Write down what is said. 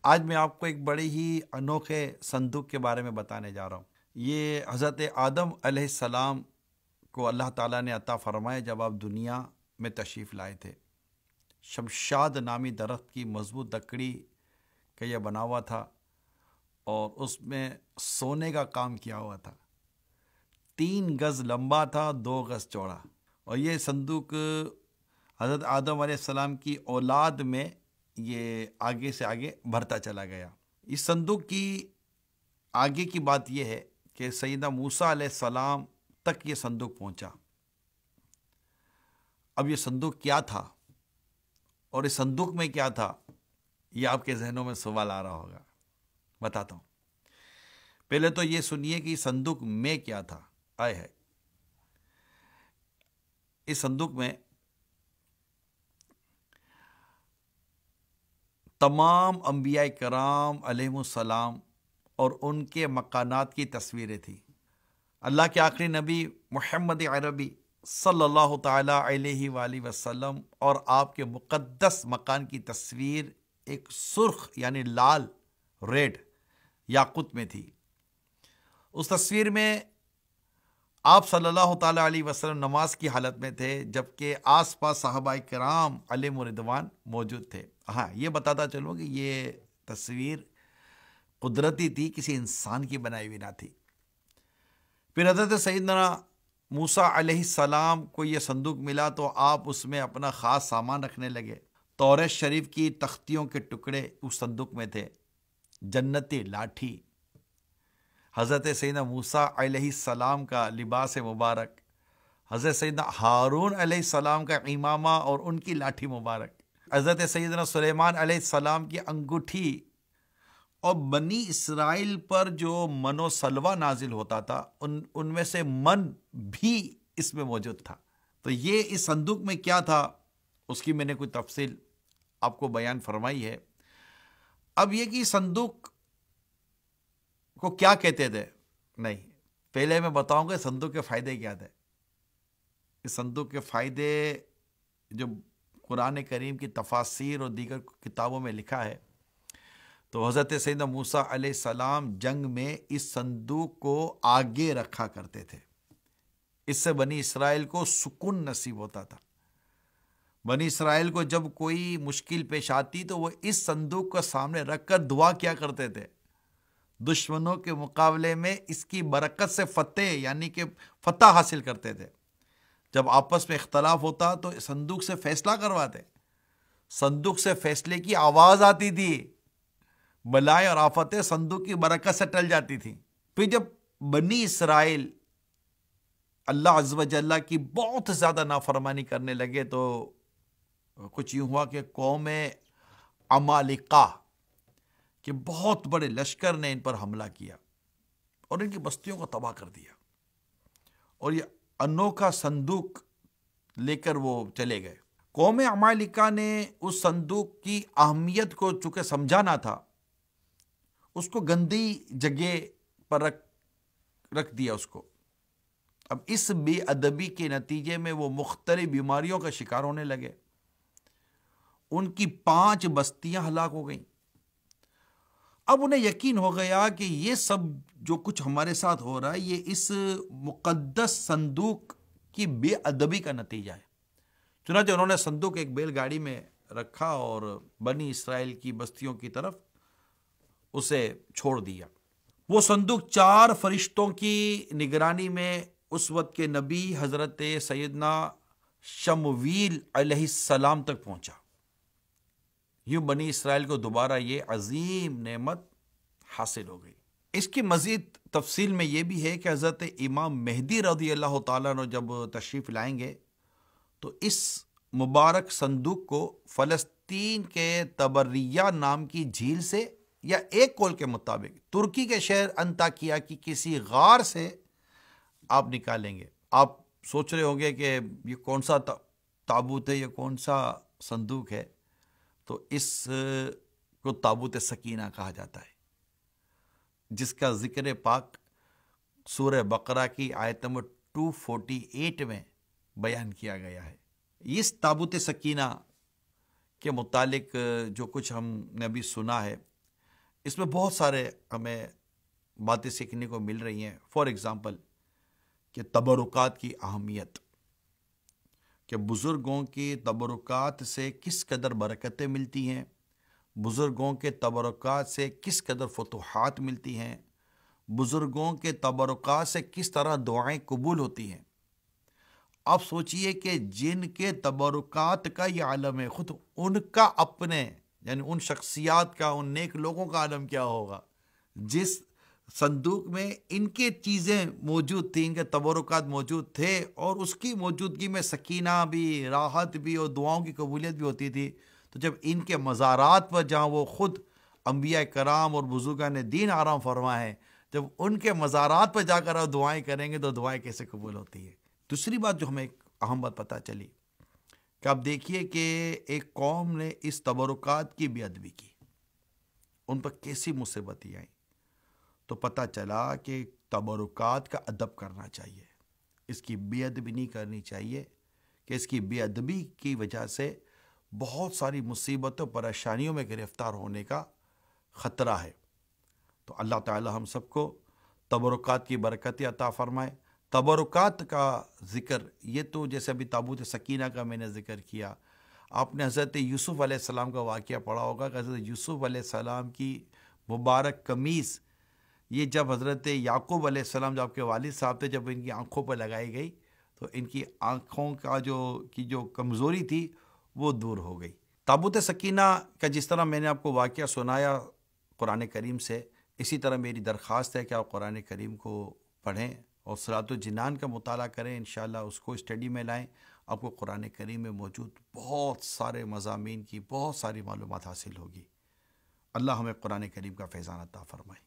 آج میں آپ کو ایک بڑے ہی انوکھے صندوق کے بارے میں بتانے جا رہا ہوں۔ یہ حضرت آدم علیہ السلام کو اللہ تعالیٰ نے عطا فرمایا جب آپ دنیا میں تشریف لائے تھے۔ شمشاد نامی درخت کی مضبوط لکڑی کا یہ بنا ہوا تھا اور اس میں سونے کا کام کیا ہوا تھا۔ 3 گز لمبا تھا، 2 گز چوڑا، اور یہ صندوق حضرت آدم علیہ السلام کی اولاد میں یہ آگے سے آگے بڑھتا چلا گیا۔ اس صندوق کی آگے کی بات یہ ہے کہ سیدنا موسیٰ علیہ السلام تک یہ صندوق پہنچا۔ اب یہ صندوق کیا تھا اور اس صندوق میں کیا تھا، یہ آپ کے ذہنوں میں سوال آ رہا ہوگا۔ بتاتا ہوں۔ پہلے تو یہ سنیے کہ اس صندوق میں کیا تھا۔ آئے ہے اس صندوق میں تمام انبیاء کرام علیہم السلام اور ان کے مکانات کی تصویریں تھیں۔ اللہ کے آخری نبی محمد عربی صلی اللہ تعالیٰ علیہ وآلہ وسلم اور آپ کے مقدس مکان کی تصویر ایک سرخ یعنی لال ریڈ یاقوت میں تھی۔ اس تصویر میں آپ صلی اللہ تعالیٰ علیہ وسلم نماز کی حالت میں تھے، جبکہ آس پاس صحابہ کرام علیہم رضوان موجود تھے۔ ہاں، یہ بتاتا چلوں کہ یہ تصویر قدرتی تھی، کسی انسان کی بنائی ہوئی نہ تھی۔ پھر حضرت سیدنا موسیٰ علیہ السلام کو یہ صندوق ملا تو آپ اس میں اپنا خاص سامان رکھنے لگے۔ توریت شریف کی تختیوں کے ٹکڑے اس صندوق میں تھے، جنتی لاٹھی، حضرت سیدنا موسیٰ علیہ السلام کا لباس مبارک، حضرت سیدنا ہارون علیہ السلام کا امامہ اور ان کی لاٹھی مبارک، حضرت سیدنا سلیمان علیہ السلام کی انگوٹھی، اور بنی اسرائیل پر جو من و سلوہ نازل ہوتا تھا ان میں سے من بھی اس میں موجود تھا۔ تو یہ اس صندوق میں کیا تھا اس کی میں نے کوئی تفصیل آپ کو بیان فرمائی ہے۔ اب یہ کہ صندوق کو کیا کہتے تھے، نہیں، پہلے میں بتاؤں گا صندوق کے فائدے کیا تھے۔ اس صندوق کے فائدے جو قرآن کریم کی تفاسیر اور دیگر کتابوں میں لکھا ہے، تو حضرت سیدنا موسیٰ علیہ السلام جنگ میں اس صندوق کو آگے رکھا کرتے تھے۔ اس سے بنی اسرائیل کو سکون نصیب ہوتا تھا۔ بنی اسرائیل کو جب کوئی مشکل پیش آتی تو وہ اس صندوق کو سامنے رکھ کر دعا کیا کرتے تھے۔ دشمنوں کے مقابلے میں اس کی برکت سے فتح یعنی کہ فتح حاصل کرتے تھے۔ جب آپس میں اختلاف ہوتا تو صندوق سے فیصلہ کرواتے۔ صندوق سے فیصلے کی آواز آتی تھی، بلائیں اور آفتیں صندوق کی برکت سے ٹل جاتی تھیں۔ پھر جب بنی اسرائیل اللہ عز و جل کی بہت زیادہ نافرمانی کرنے لگے تو کچھ یوں ہوا کہ قوم عمالقہ کہ بہت بڑے لشکر نے ان پر حملہ کیا اور ان کی بستیوں کو تباہ کر دیا، اور یہ انوکھا صندوق لے کر وہ چلے گئے۔ قوم عمالقہ نے اس صندوق کی اہمیت کو چونکہ سمجھانا تھا، اس کو گندی جگہ پر رکھ دیا اس کو۔ اب اس بے ادبی کے نتیجے میں وہ مختلف بیماریوں کا شکار ہونے لگے۔ ان کی 5 بستیاں ہلاک ہو گئیں۔ اب انہیں یقین ہو گیا کہ یہ سب جو کچھ ہمارے ساتھ ہو رہا ہے یہ اس مقدس صندوق کی بے ادبی کا نتیجہ ہے۔ چنانچہ انہوں نے صندوق ایک بیل گاڑی میں رکھا اور بنی اسرائیل کی بستیوں کی طرف اسے چھوڑ دیا۔ وہ صندوق 4 فرشتوں کی نگرانی میں اس وقت کے نبی حضرت سیدنا شمویل علیہ السلام تک پہنچا۔ یوں بنی اسرائیل کو دوبارہ یہ عظیم نعمت حاصل ہو گئی۔ اس کی مزید تفصیل میں یہ بھی ہے کہ حضرت امام مہدی رضی اللہ تعالیٰ عنہ جب تشریف لائیں گے تو اس مبارک صندوق کو فلسطین کے تبریہ نام کی جھیل سے یا ایک قول کے مطابق ترکی کے شہر انطاکیہ کی کسی غار سے آپ نکالیں گے۔ آپ سوچ رہے ہوں گے کہ یہ کون سا تابوت ہے، یہ کون سا صندوق ہے، تو اس کو تابوت سکینہ کہا جاتا ہے، جس کا ذکر پاک سورہ بقرہ کی آیت نمبر 248 میں بیان کیا گیا ہے۔ اس تابوت سکینہ کے متعلق جو کچھ ہم نے ابھی سنا ہے اس میں بہت سارے ہمیں باتیں سیکھنے کو مل رہی ہیں. فار ایگزامپل کہ تبرکات کی اہمیت، کہ بزرگوں کی تبرکات سے کس قدر برکتیں ملتی ہیں، بزرگوں کے تبرکات سے کس قدر فتوحات ملتی ہیں، بزرگوں کے تبرکات سے کس طرح دعائیں قبول ہوتی ہیں. آپ سوچئے کہ جن کے تبرکات کا یہ عالم ہے، خود ان کا اپنے یعنی ان شخصیات کا، ان نیک لوگوں کا عالم کیا ہوگا جس صندوق میں ان کے چیزیں موجود تھیں، ان کے تبرکات موجود تھے، اور اس کی موجودگی میں سکینہ بھی، راحت بھی اور دعاؤں کی قبولیت بھی ہوتی تھی. تو جب ان کے مزارات پر جہاں وہ خود انبیاء کرام اور بزرگان دین آرام فرما ہے، جب ان کے مزارات پر جا کر آپ دعائیں کریں گے تو دعائیں کیسے قبول ہوتی ہے. دوسری بات جو ہمیں ایک اہم بات پتہ چلی کہ آپ دیکھیے کہ ایک قوم نے اس تبرکات کی بے ادبی کی، ان پر کیسی مصیبتیں آئیں، تو پتہ چلا کہ تبرکات کا ادب کرنا چاہیے، اس کی بے ادبی نہیں کرنی چاہیے، کہ اس کی بے ادبی کی وجہ سے بہت ساری مصیبتوں پریشانیوں میں گرفتار ہونے کا خطرہ ہے. تو اللہ تعالی ہم سب کو تبرکات کی برکتیں عطا فرمائے. تبرکات کا ذکر یہ تو جیسے ابھی تابوت سکینہ کا میں نے ذکر کیا، آپ نے حضرت یوسف علیہ السلام کا واقعہ پڑھا ہوگا کہ حضرت یوسف علیہ السلام کی مبارک قمیص یہ جب حضرت یعقوب علیہ السلام جو آپ کے والد صاحب تھے، جب ان کی آنکھوں پر لگائی گئی تو ان کی آنکھوں کا جو کمزوری تھی وہ دور ہو گئی. تابوت سکینہ کا جس طرح میں نے آپ کو واقعہ سنایا قرآن کریم سے، اسی طرح میری درخواست ہے کہ آپ قرآن کریم کو پڑھیں اور صراط الجنان کا مطالعہ کریں. انشاءاللہ اس کو اسٹڈی میں لائیں، آپ کو قرآن کریم میں موجود بہت سارے مضامین کی بہت ساری معلومات حاصل ہوگی. اللہ ہمیں قرآن کریم کا فیضان عطا فرمائے.